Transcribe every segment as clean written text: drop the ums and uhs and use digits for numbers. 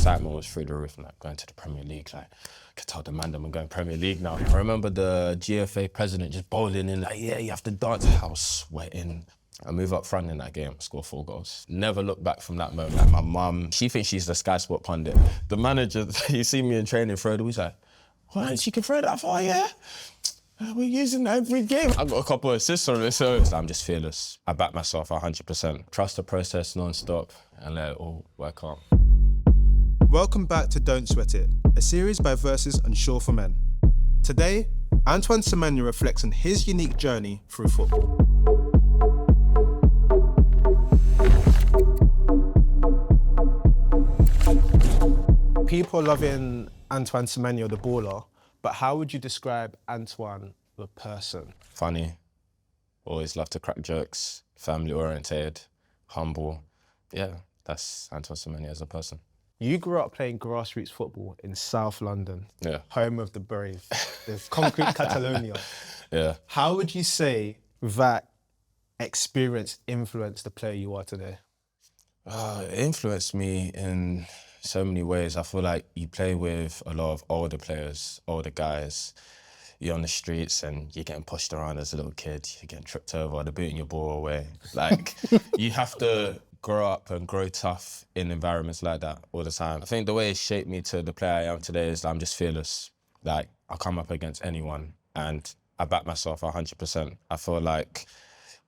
excitement was through the roof, like going to the Premier League. Like, I could tell the man that I'm going Premier League now. I remember the GFA president just bowling in, like, yeah, you have to dance. I was sweating. I move up front in that game, score 4 goals. Never look back from that moment. Like, my mum, she thinks she's the Sky Sport pundit. The manager, you see me in training, Frodo, he's like, what, she can throw that? I thought, oh, yeah. We're using that every game. I got a couple of assists on it, so I'm just fearless. I back myself 100%. Trust the process non-stop and let it all work out. Welcome back to Don't Sweat It, a series by Versus and Sure for Men. Today, Antoine Semenyo reflects on his unique journey through football. People are loving Antoine Semenyo, the baller, but how would you describe Antoine, the person? Funny, always love to crack jokes, family-oriented, humble. Yeah, that's Antoine Semenyo as a person. You grew up playing grassroots football in South London, home of the Brave, the concrete Catalonia. Yeah. How would you say that experience influenced the player you are today? It influenced me in so many ways. I feel like you play with a lot of older players, older guys. You're on the streets and you're getting pushed around as a little kid. You're getting tripped over, they're booting your ball away. Like, you have to grow up and grow tough in environments like that all the time. I think the way it shaped me to the player I am today is I'm just fearless. Like, I come up against anyone and I back myself 100%. I feel like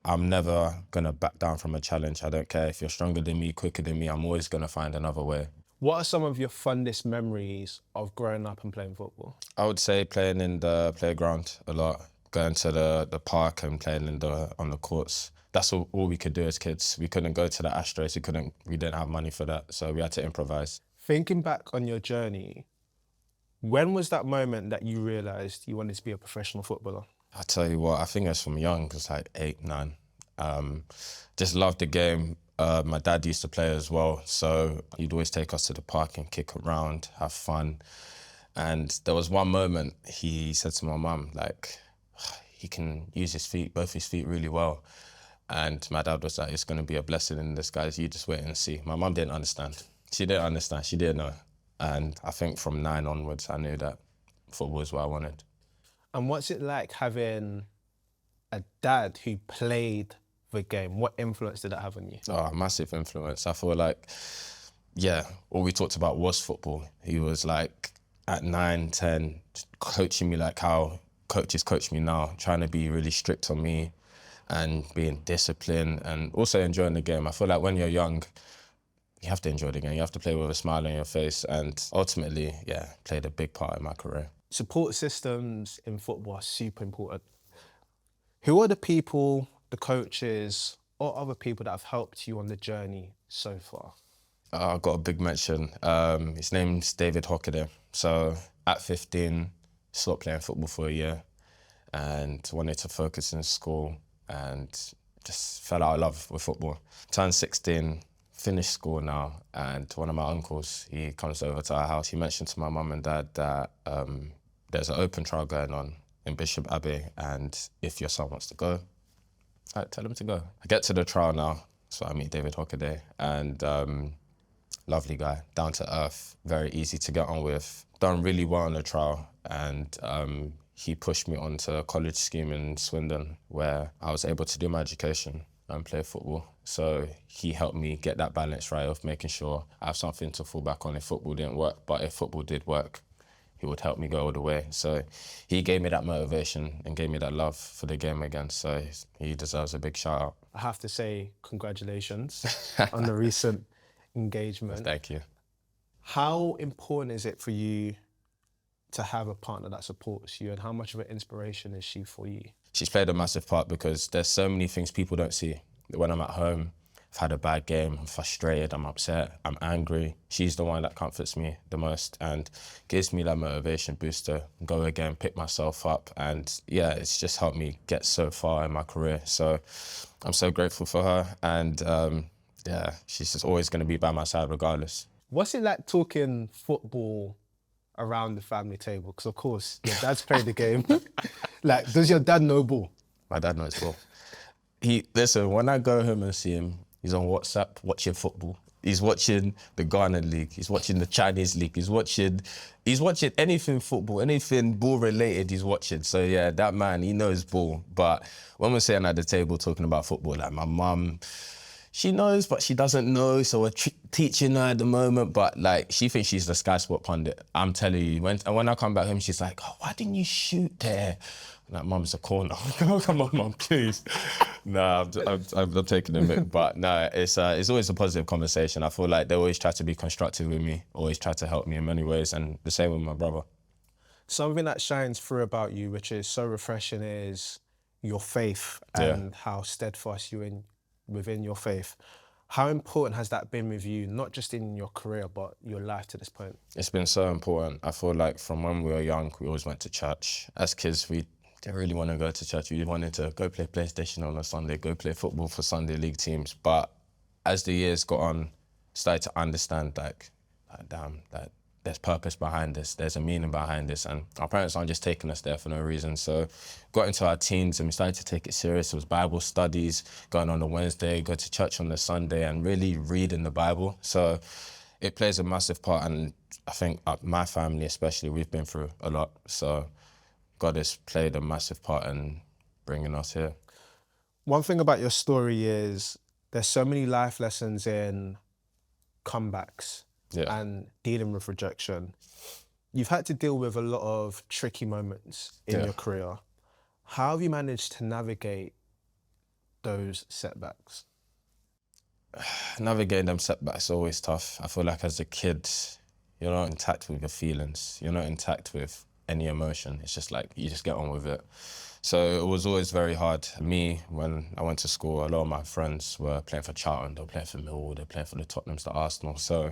I'm never gonna back down from a challenge. I don't care if you're stronger than me, quicker than me, I'm always gonna find another way. What are some of your fondest memories of growing up and playing football? I would say playing in the playground a lot, going to the park and playing on the courts. That's all we could do as kids. We couldn't go to the Astros, we didn't have money for that, so we had to improvise. Thinking back on your journey, when was that moment that you realised you wanted to be a professional footballer? I'll tell you what, I think it was from young, it was like 8, 9. Just loved the game. My dad used to play as well, so he'd always take us to the park and kick around, have fun. And there was one moment he said to my mum, like, he can use his feet, both his feet really well. And my dad was like, it's gonna be a blessing in disguise, you just wait and see. My mum didn't understand. She didn't understand, she didn't know. And I think from 9 onwards, I knew that football is what I wanted. And what's it like having a dad who played the game? What influence did that have on you? Oh, massive influence. I feel like, yeah, all we talked about was football. He was like, at 9, 10, coaching me like how coaches coach me now, trying to be really strict on me and being disciplined and also enjoying the game. I feel like when you're young, you have to enjoy the game. You have to play with a smile on your face and ultimately, yeah, played a big part in my career. Support systems in football are super important. Who are the people, the coaches, or other people that have helped you on the journey so far? I got a big mention. His name's David Hockaday. So at 15, stopped playing football for a year and wanted to focus in school and just fell out of love with football. Turned 16, finished school now, and one of my uncles, he comes over to our house. He mentioned to my mum and dad that there's an open trial going on in Bishop Abbey, and if your son wants to go, I tell him to go. I get to the trial now, so I meet David Hockaday, and lovely guy, down to earth, very easy to get on with. Done really well on the trial, and he pushed me onto a college scheme in Swindon where I was able to do my education and play football. So he helped me get that balance right of making sure I have something to fall back on if football didn't work, but if football did work, he would help me go all the way. So he gave me that motivation and gave me that love for the game again. So he deserves a big shout out. I have to say congratulations on the recent engagement. Thank you. How important is it for you to have a partner that supports you, and how much of an inspiration is she for you? She's played a massive part because there's so many things people don't see. When I'm at home, I've had a bad game, I'm frustrated, I'm upset, I'm angry. She's the one that comforts me the most and gives me that motivation booster, go again, pick myself up. And yeah, it's just helped me get so far in my career. So I'm so grateful for her. And yeah, she's just always gonna be by my side regardless. What's it like talking football around the family table? Because of course, your dad's played the game. Like, does your dad know ball? My dad knows ball. Listen, when I go home and see him, he's on WhatsApp watching football. He's watching the Ghana League. He's watching the Chinese League. He's watching anything football, anything ball related. He's watching. So yeah, that man, he knows ball. But when we're sitting at the table talking about football, like my mum, she knows, but she doesn't know. So we're teaching her at the moment. But like, she thinks she's the Sky Sport pundit. I'm telling you, when I come back home, she's like, "Oh, why didn't you shoot there?" I'm like, "Mum, it's a corner." Oh, come on, Mum, please. Nah, I'm taking a bit, but no, it's always a positive conversation. I feel like they always try to be constructive with me, always try to help me in many ways, and the same with my brother. Something that shines through about you, which is so refreshing, is your faith and how steadfast within your faith. How important has that been with you, not just in your career, but your life to this point? It's been so important. I feel like from when we were young, we always went to church. As kids, we didn't really want to go to church. We wanted to go play PlayStation on a Sunday, go play football for Sunday league teams. But as the years got on, started to understand like damn, that there's purpose behind this. There's a meaning behind this. And our parents aren't just taking us there for no reason. So got into our teens and we started to take it serious. It was Bible studies, going on a Wednesday, go to church on the Sunday and really reading the Bible. So it plays a massive part. And I think my family especially, we've been through a lot. So God has played a massive part in bringing us here. One thing about your story is there's so many life lessons in comebacks and dealing with rejection. You've had to deal with a lot of tricky moments in your career. How have you managed to navigate those setbacks? Navigating them setbacks is always tough. I feel like as a kid, you're not intact with your feelings. You're not intact with any emotion. It's just like, you just get on with it. So it was always very hard. Me, when I went to school, a lot of my friends were playing for Charlton, they were playing for Millwall, they were playing for the Tottenhams, the Arsenal. So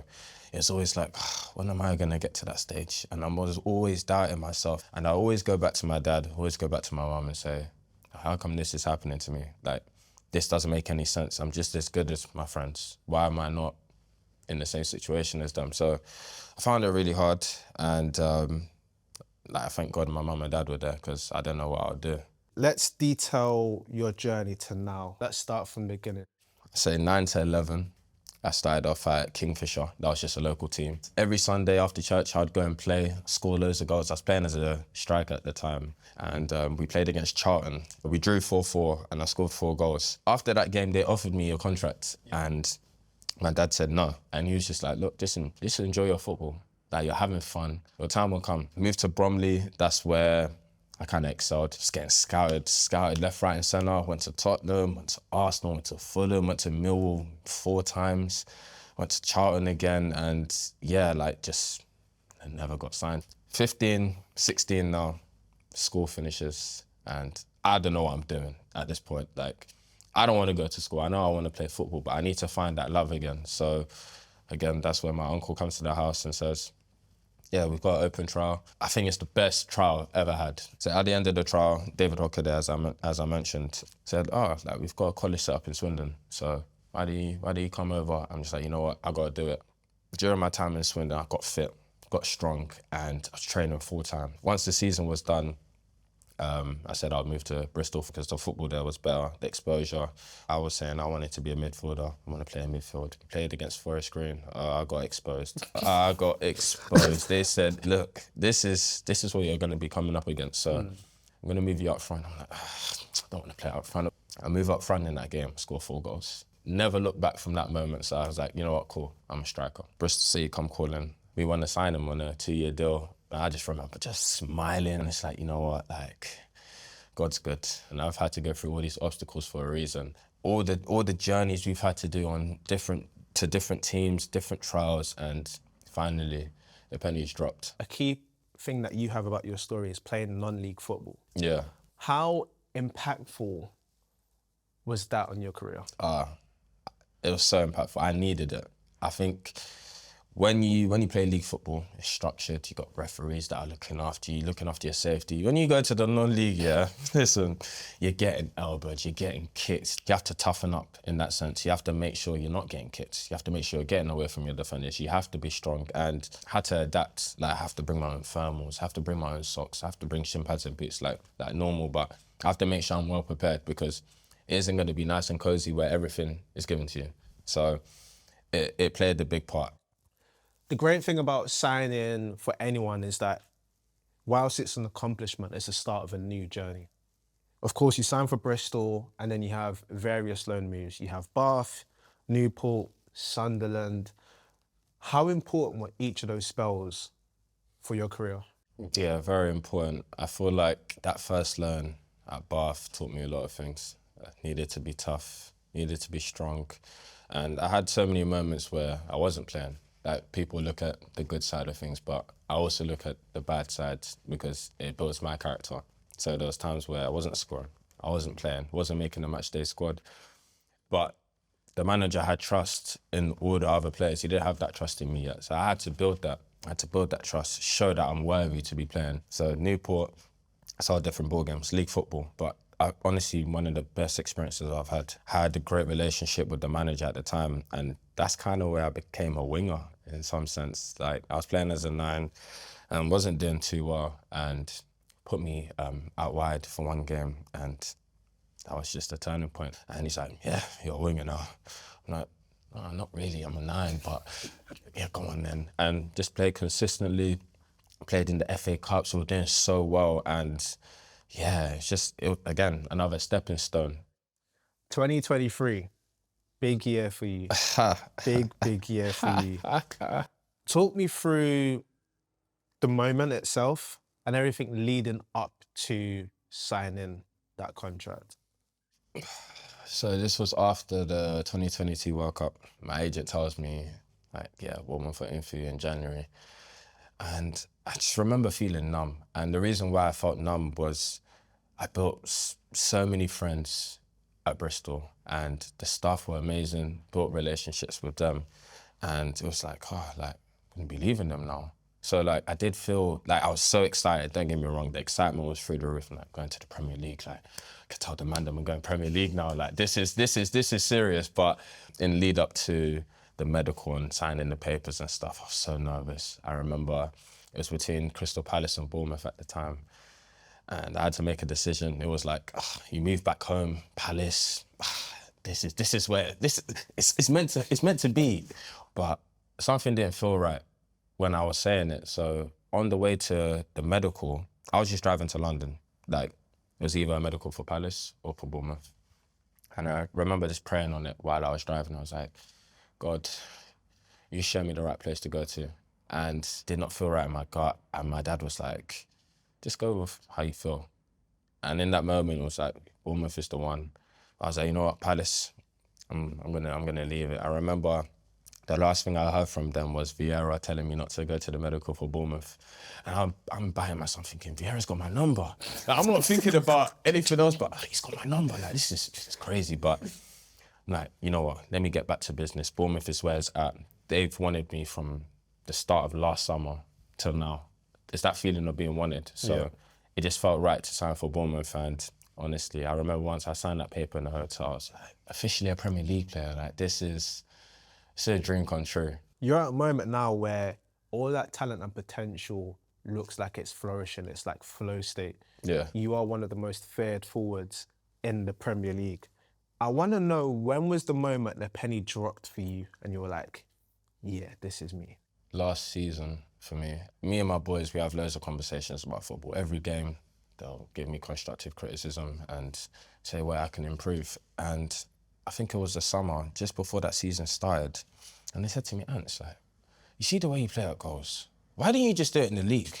it's always like, when am I gonna get to that stage? And I was always doubting myself. And I always go back to my dad, always go back to my mum and say, how come this is happening to me? Like, this doesn't make any sense. I'm just as good as my friends. Why am I not in the same situation as them? So I found it really hard. And I thank God my mum and dad were there because I don't know what I would do. Let's detail your journey to now. Let's start from the beginning. So 9 to 11, I started off at Kingfisher. That was just a local team. Every Sunday after church, I'd go and play, score loads of goals. I was playing as a striker at the time. And we played against Charlton. We drew 4-4 and I scored 4 goals. After that game, they offered me a contract and my dad said no. And he was just like, look, just enjoy your football. Like, you're having fun. Your time will come. Moved to Bromley. That's where I kind of excelled. Just getting scouted left, right and centre. Went to Tottenham, went to Arsenal, went to Fulham, went to Millwall 4 times. Went to Charlton again. And yeah, like just I never got signed. 15, 16 now, school finishes. And I don't know what I'm doing at this point. Like, I don't want to go to school. I know I want to play football, but I need to find that love again. So again, that's where my uncle comes to the house and says, yeah, we've got an open trial. I think it's the best trial I've ever had. So at the end of the trial, David Hockaday, as I mentioned, said, like, we've got a college set up in Swindon. So why do you come over? I'm just like, you know what, I got to do it. During my time in Swindon, I got fit, got strong, and I was training full time. Once the season was done, I said I'd move to Bristol because the football there was better, the exposure. I was saying I wanted to be a midfielder. I want to play in midfield. Played against Forest Green. I got exposed. They said, look, this is what you're going to be coming up against. So I'm going to move you up front. I'm like, I don't want to play up front. I move up front in that game, score 4 goals. Never looked back from that moment. So I was like, you know what, cool, I'm a striker. Bristol City come calling. We want to sign him on a 2-year deal. I just remember just smiling and it's like, you know what, like, God's good. And I've had to go through all these obstacles for a reason. All the journeys we've had to do on different teams, different trials, and finally the pennies dropped. A key thing that you have about your story is playing non-league football. Yeah. How impactful was that on your career? It was so impactful. I needed it. I think when you play league football, it's structured. You got referees that are looking after you, looking after your safety. When you go to the non-league, listen, you're getting elbowed, you're getting kicked. You have to toughen up in that sense. You have to make sure you're not getting kicked. You have to make sure you're getting away from your defenders. You have to be strong, and I had to adapt. Like, I have to bring my own thermals, I have to bring my own socks, I have to bring shin pads and boots like normal, but I have to make sure I'm well prepared because it isn't going to be nice and cozy where everything is given to you. So it played a big part. The great thing about signing for anyone is that whilst it's an accomplishment, it's the start of a new journey. Of course, you sign for Bristol and then you have various loan moves. You have Bath, Newport, Sunderland. How important were each of those spells for your career? Yeah, very important. I feel like that first loan at Bath taught me a lot of things. I needed to be tough, needed to be strong. And I had so many moments where I wasn't playing. Like, people look at the good side of things, but I also look at the bad sides because it builds my character. So there was times where I wasn't scoring, I wasn't playing, wasn't making the matchday squad. But the manager had trust in all the other players. He didn't have that trust in me yet. So I had to build that. I had to build that trust, show that I'm worthy to be playing. So Newport, I saw different ball games, league football, but honestly, one of the best experiences I've had. Had a great relationship with the manager at the time, and that's kind of where I became a winger in some sense. Like, I was playing as a 9 and wasn't doing too well, and put me out wide for one game, and that was just a turning point. And he's like, yeah, you're a winger now. I'm like, oh, not really, I'm a 9, but yeah, go on then. And just played consistently, played in the FA Cups, we were doing so well, and yeah, it's just, again, another stepping stone. 2023, big year for you. Big year for you. Talk me through the moment itself and everything leading up to signing that contract. So this was after the 2022 World Cup. My agent tells me, like, yeah, Bournemouth in for you in January. And I just remember feeling numb. And the reason why I felt numb was I built so many friends at Bristol, and the staff were amazing, built relationships with them. And it was like, oh, like, I'm gonna be leaving them now. So like, I did feel like I was so excited, don't get me wrong, the excitement was through the roof, like going to the Premier League, like, I could tell the man that I'm going Premier League now, like, this is serious. But in lead up to the medical and signing the papers and stuff, I was so nervous. I remember it was between Crystal Palace and Bournemouth at the time, and I had to make a decision. It was like, you move back home, Palace, this is where it's meant to be. But something didn't feel right when I was saying it. So on the way to the medical, I was just driving to London. Like, it was either a medical for Palace or for Bournemouth. And I remember just praying on it while I was driving. I was like, God, you show me the right place to go to. And did not feel right in my gut. And my dad was like, just go with how you feel. And in that moment, it was like, Bournemouth is the one. I was like, you know what, Palace, I'm gonna leave it. I remember the last thing I heard from them was Vieira telling me not to go to the medical for Bournemouth. And I'm buying myself thinking, Vieira's got my number. Like, I'm not thinking about anything else, but he's got my number. Like, this is crazy. But I'm like, you know what, let me get back to business. Bournemouth is where it's at. They've wanted me from the start of last summer till now. It's that feeling of being wanted. So it just felt right to sign for Bournemouth. And honestly, I remember once I signed that paper in the hotel, I was like, officially a Premier League player. Like, it's a dream come true. You're at a moment now where all that talent and potential looks like it's flourishing. It's like flow state. Yeah. You are one of the most feared forwards in the Premier League. I want to know, when was the moment the penny dropped for you and you were like, yeah, this is me? Last season for me. Me and my boys, we have loads of conversations about football. Every game, they'll give me constructive criticism and say where I can improve. And I think it was the summer, just before that season started, and they said to me, Ant, like, you see the way you play at goals, why don't you just do it in the league?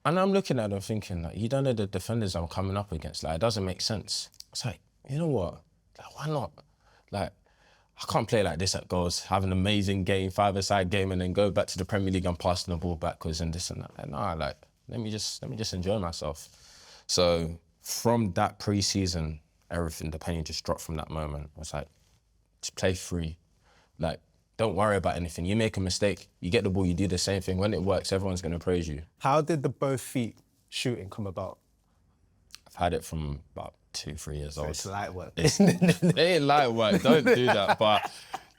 And I'm looking at them thinking, like, you don't know the defenders I'm coming up against. Like, it doesn't make sense. It's like, you know what? Like, why not? Like, I can't play like this at goals, have an amazing game, 5-a-side game, and then go back to the Premier League and passing the ball backwards and this and that. Like, nah, like, let me just enjoy myself. So from that pre-season, everything, the penny just dropped from that moment. I was like, just play free. Like, don't worry about anything. You make a mistake, you get the ball, you do the same thing. When it works, everyone's gonna praise you. How did the both feet shooting come about? I've had it from about 2-3 years old. It's light work. It ain't light work, don't do that. But,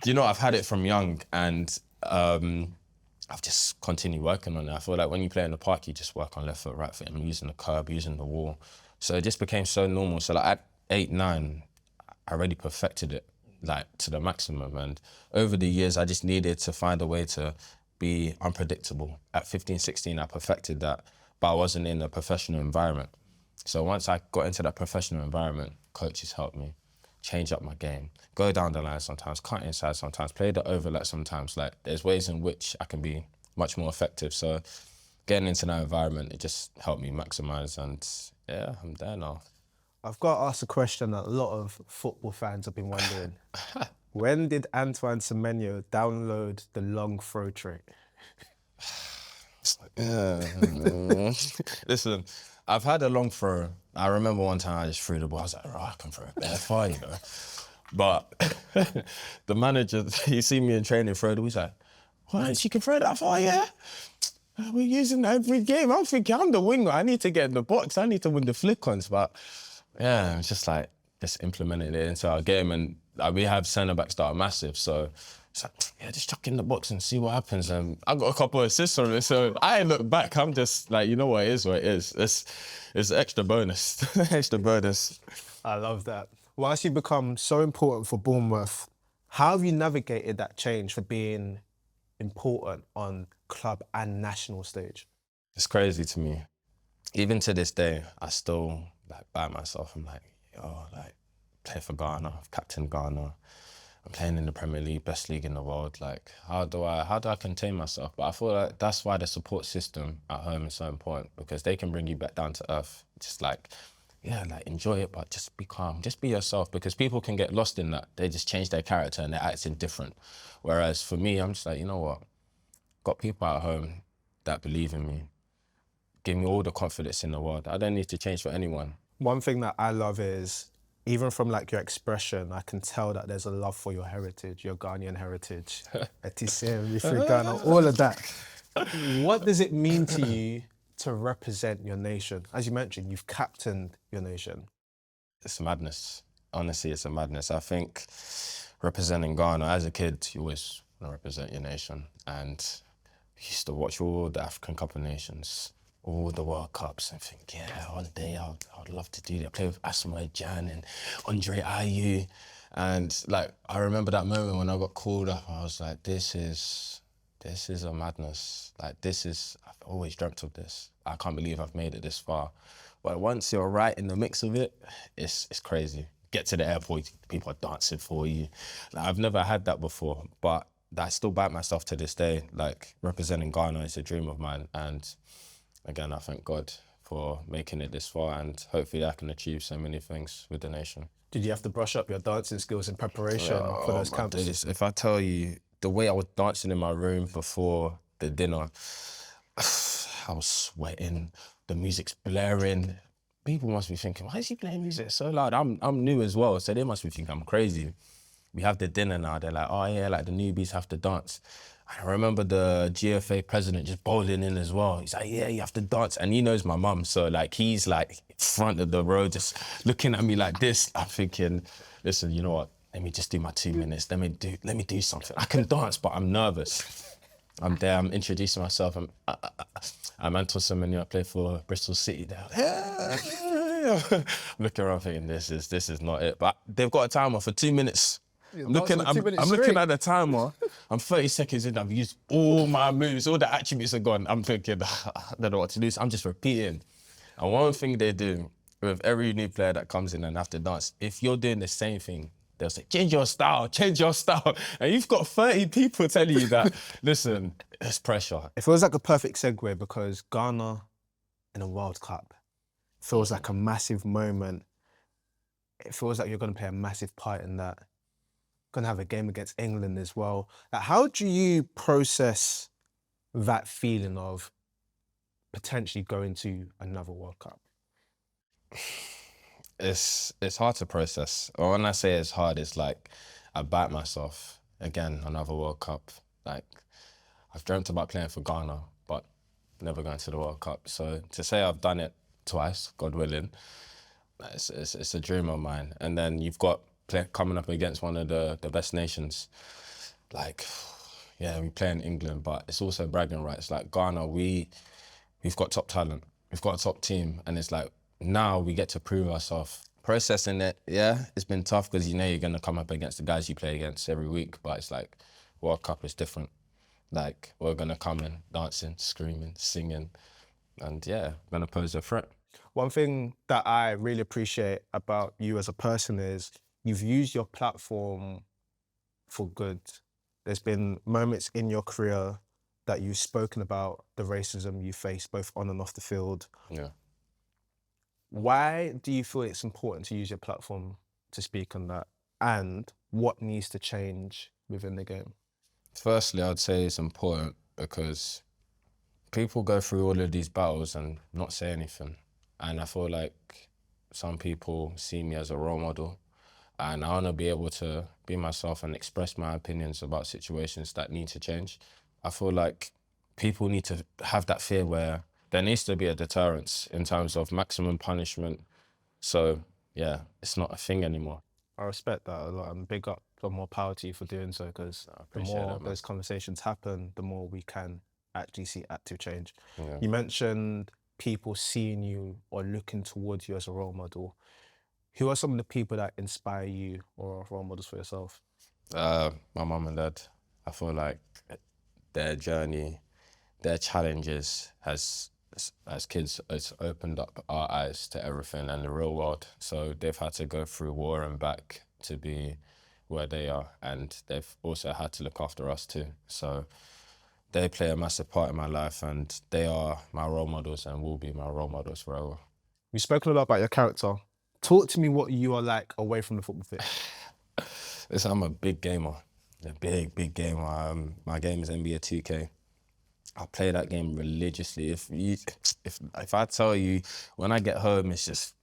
you know, I've had it from young, and I've just continued working on it. I feel like when you play in the park, you just work on left foot, right foot. I'm using the curb, using the wall. So it just became so normal. So like at 8, 9, I already perfected it. like to the maximum. And over the years, I just needed to find a way to be unpredictable. At 15, 16, I perfected that, but I wasn't in a professional environment. So once I got into that professional environment, coaches helped me change up my game, go down the line sometimes, cut inside sometimes, play the overlap sometimes. Like, there's ways in which I can be much more effective. So getting into that environment, it just helped me maximize, and yeah, I'm there now. I've got to ask a question that a lot of football fans have been wondering. When did Antoine Semenyo download the long throw trait? Listen, I've had a long throw. I remember one time I just threw the ball. I was like, oh, I can throw it better far, you know. But the manager, he see me in training throw the ball, he's like, what, you can throw that far, yeah? We're using that every game. I'm thinking, I'm the winger. I need to get in the box. I need to win the flick-ons. But yeah, it's just like, just implementing it into our game. And we have centre-backs that are massive. So it's like, yeah, just chuck in the box and see what happens. And I got a couple of assists from it. So I ain't look back. I'm just like, you know what it is, what it is. It's extra bonus, extra bonus. I love that. Once you become so important for Bournemouth, how have you navigated that change for being important on club and national stage? It's crazy to me. Even to this day, I still like bite myself. I'm like, yo, like, play for Ghana, I've captained Ghana. I'm playing in the Premier League, best league in the world. Like, how do I contain myself? But I feel like that's why the support system at home is so important, because they can bring you back down to earth. Just like, yeah, like, enjoy it, but just be calm. Just be yourself, because people can get lost in that. They just change their character and they're acting different. Whereas for me, I'm just like, you know what? Got people at home that believe in me. Give me all the confidence in the world. I don't need to change for anyone. One thing that I love is, even from like your expression, I can tell that there's a love for your heritage, your Ghanaian heritage. Ghana, all of that. What does it mean to you to represent your nation? As you mentioned, you've captained your nation. It's madness. Honestly, it's a madness. I think representing Ghana, as a kid, you always want to represent your nation. And I used to watch all the African Cup of Nations, all the World Cups, and think, yeah, one day I'd love to do that. Play with Asamoah Gyan and Andre Ayew. And like, I remember that moment when I got called up, I was like, this is a madness. Like, I've always dreamt of this. I can't believe I've made it this far. But once you're right in the mix of it, it's crazy. Get to the airport, people are dancing for you. Like, I've never had that before, but I still bite myself to this day. Like, representing Ghana is a dream of mine. And again, I thank God for making it this far, and hopefully I can achieve so many things with the nation. Did you have to brush up your dancing skills in preparation for those camps? If I tell you, the way I was dancing in my room before the dinner, I was sweating, the music's blaring. People must be thinking, why is he playing music so loud? I'm new as well, so they must be thinking I'm crazy. We have the dinner now, they're like, oh yeah, like the newbies have to dance. I remember the GFA president just bowling in as well. He's like, yeah, you have to dance. And he knows my mum, so like, he's like front of the row, just looking at me like this. I'm thinking, listen, you know what? Let me just do my 2 minutes. Let me do something. I can dance, but I'm nervous. I'm there, I'm introducing myself. I'm Antoine Semenyo, I play for Bristol City. I'm looking around thinking, this is not it. But they've got a timer for 2 minutes. I'm looking at the timer. I'm 30 seconds in. I've used all my moves. All the attributes are gone. I'm thinking, I don't know what to do. So I'm just repeating. And one thing they do with every new player that comes in and have to dance, if you're doing the same thing, they'll say, change your style, change your style. And you've got 30 people telling you that, listen, it's pressure. It feels like a perfect segue, because Ghana in a World Cup feels like a massive moment. It feels like you're going to play a massive part in that. Going to have a game against England as well. Like, how do you process that feeling of potentially going to another World Cup? It's hard to process. Or when I say it's hard, it's like I bite myself. Again, another World Cup. Like, I've dreamt about playing for Ghana, but never going to the World Cup. So to say I've done it twice, God willing, it's a dream of mine. And then you've got coming up against one of the best nations. Like, yeah, we play in England, but it's also bragging rights. Like, Ghana, we've got top talent. We've got a top team. And it's like, now we get to prove ourselves Processing it, yeah, it's been tough because you know you're going to come up against the guys you play against every week, but it's like World Cup is different. Like, we're going to come in dancing, screaming, singing, and yeah, going to pose a threat. One thing that I really appreciate about you as a person is you've used your platform for good. There's been moments in your career that you've spoken about the racism you face both on and off the field. Yeah. Why do you feel it's important to use your platform to speak on that? And what needs to change within the game? Firstly, I'd say it's important because people go through all of these battles and not say anything. And I feel like some people see me as a role model, and I want to be able to be myself and express my opinions about situations that need to change. I feel like people need to have that fear where there needs to be a deterrence in terms of maximum punishment. So yeah, it's not a thing anymore. I respect that a lot, and big up for more power to you for doing so, because the more those conversations happen, the more we can actually see active change. Yeah. You mentioned people seeing you or looking towards you as a role model. Who are some of the people that inspire you or are role models for yourself? My mum and dad. I feel like their journey, their challenges has, as kids, it's opened up our eyes to everything and the real world. So they've had to go through war and back to be where they are, and they've also had to look after us too. So they play a massive part in my life, and they are my role models and will be my role models forever. We've spoken a lot about your character. Talk to me what you are like away from the football pitch. Listen, I'm a big gamer, a big gamer. My game is NBA 2K. I play that game religiously. If I tell you, when I get home, it's just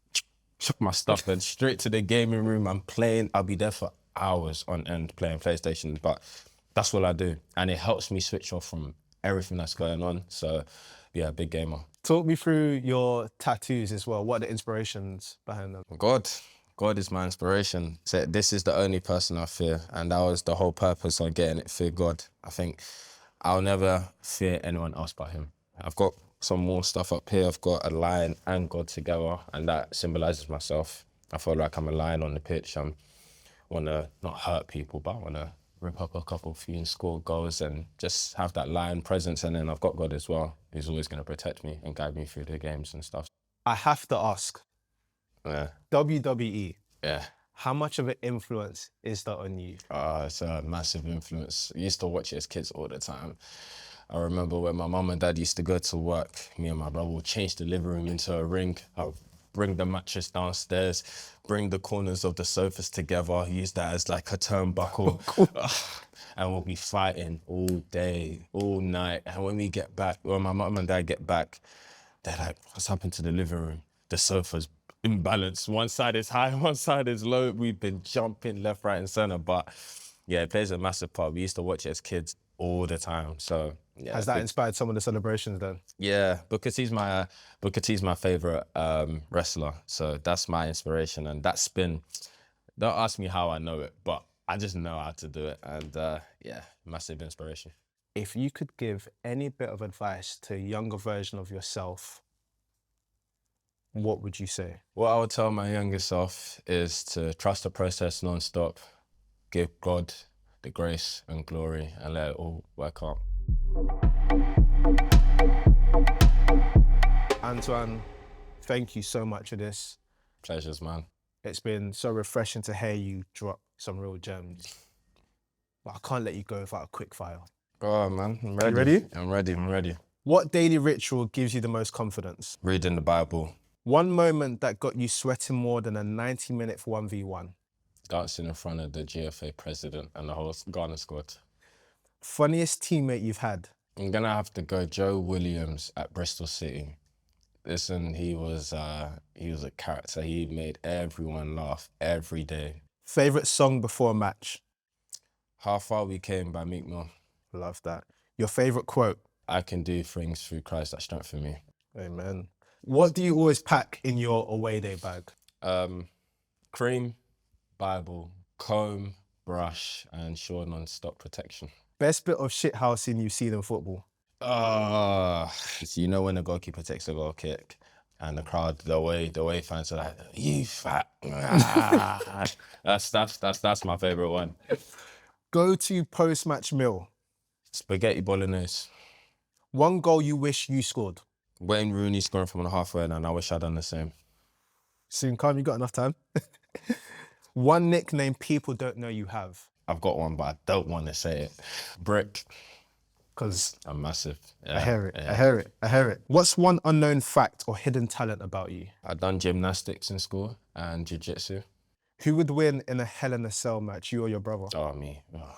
chuck my stuff and straight to the gaming room. I'm playing. I'll be there for hours on end playing PlayStation, but that's what I do, and it helps me switch off from everything that's going on. So, yeah, big gamer. Talk me through your tattoos as well. What are the inspirations behind them? God is my inspiration. So this is the only person I fear, and that was the whole purpose of getting it. Fear God. I think I'll never fear anyone else but him. I've got some more stuff up here. I've got a lion and God together, and that symbolizes myself. I feel like I'm a lion on the pitch. I want to not hurt people, but I want to rip up a couple few and score goals and just have that lion presence. And then I've got God as well, who's always going to protect me and guide me through the games and stuff. I have to ask, Yeah. WWE, Yeah. how much of an influence is that on you? It's a massive influence. I used to watch it as kids all the time. I remember when my mum and dad used to go to work, me and my brother would change the living room into a ring. I'll bring the mattress downstairs, bring the corners of the sofas together, use that as like a turnbuckle. And we'll be fighting all day, all night. And when we get back, when my mum and dad get back, they're like, what's happened to the living room? The sofa's imbalanced. One side is high, one side is low. We've been jumping left, right, and center. But yeah, it plays a massive part. We used to watch it as kids all the time. So yeah. Has that inspired some of the celebrations then? Yeah, Booker T's my favorite wrestler. So that's my inspiration, and that spin. Don't ask me how I know it, but I just know how to do it. And yeah, massive inspiration. If you could give any bit of advice to a younger version of yourself, what would you say? What I would tell my younger self is to trust the process non-stop, give God the grace and glory, and let it all work out. Antoine, thank you so much for this. Pleasures, man. It's been so refreshing to hear you drop some real gems. But I can't let you go without a quick fire. Go on, man. I'm ready. You ready? I'm ready. What daily ritual gives you the most confidence? Reading the Bible. One moment that got you sweating more than a 90-minute 1v1. Dancing in front of the GFA president and the whole Ghana squad. Funniest teammate you've had? I'm gonna have to go Joe Williams at Bristol City. Listen, he was a character. He made everyone laugh every day. Favorite song before a match? How Far We Came by Meek Mill. Love that. Your favorite quote? I can do things through Christ that strengthen me. Amen. What do you always pack in your away day bag? Cream, Bible, comb, brush, and sure non-stop protection. Best bit of shithousing you've seen in football? So you know when the goalkeeper takes a goal kick, And the crowd, the way fans are like, you fat. Ah. That's my favorite one. Go to post-match meal. Spaghetti bolognese. One goal you wish you scored. Wayne Rooney scoring from the halfway line, and I wish I'd done the same. Soon come, you got enough time. One nickname people don't know you have. I've got one, but I don't want to say it. Brick. Because I'm massive. Yeah, I hear it, yeah. I hear it. What's one unknown fact or hidden talent about you? I've done gymnastics in school and jiu-jitsu. Who would win in a Hell in a Cell match, you or your brother? Oh, me. Oh,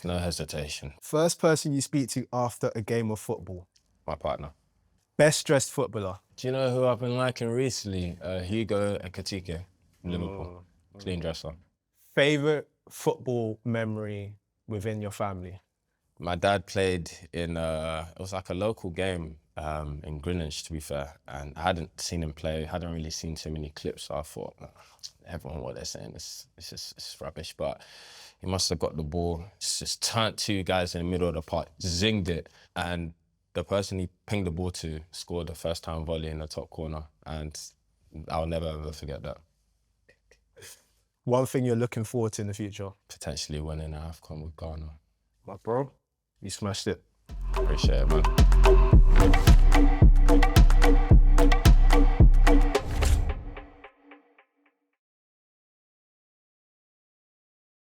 no hesitation. First person you speak to after a game of football. My partner. Best dressed footballer. Do you know who I've been liking recently? Hugo Ekitike, Liverpool. Clean dresser. Favorite football memory within your family? My dad played in, it was like a local game in Greenwich, to be fair, and I hadn't seen him play, hadn't really seen too many clips, so I thought, everyone, what they're saying is it's rubbish, but he must have got the ball, just turned two guys in the middle of the park, zinged it, and the person he pinged the ball to scored the first time volley in the top corner, and I'll never ever forget that. One thing you're looking forward to in the future? Potentially winning an AFCON with Ghana. My bro, you smashed it. Appreciate it, man.